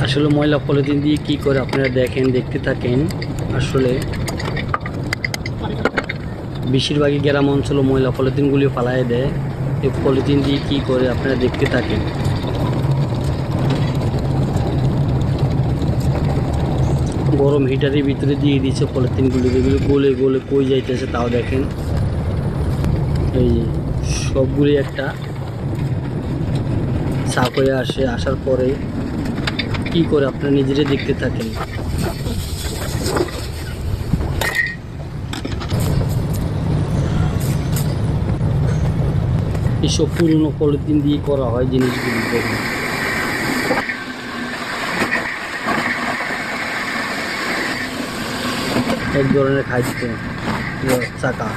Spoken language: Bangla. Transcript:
আসলে ময়লা পলিথিন দিয়ে কি করে আপনারা দেখতে থাকেন। আসলে বেশিরভাগই গ্রাম অঞ্চল ময়লা পলিথিনগুলি ফালাই দেয়। এই পলিথিন দিয়ে কি করে আপনারা দেখতে থাকেন। গরম হিটারের ভিতরে দিয়ে দিচ্ছে পলিথিনগুলি, যেগুলো গলে গলে কই যাইতেছে তাও দেখেন। এই যে সবগুলি একটা সাফ হয়ে আসার পরে কি করে আপনারা নিজেরাই দেখতে থাকেন। এসব পুরনো পলিথিন দিয়ে করা হয় জিনিসগুলি। দেখুন এক ধরনের খাদ্য চাকা।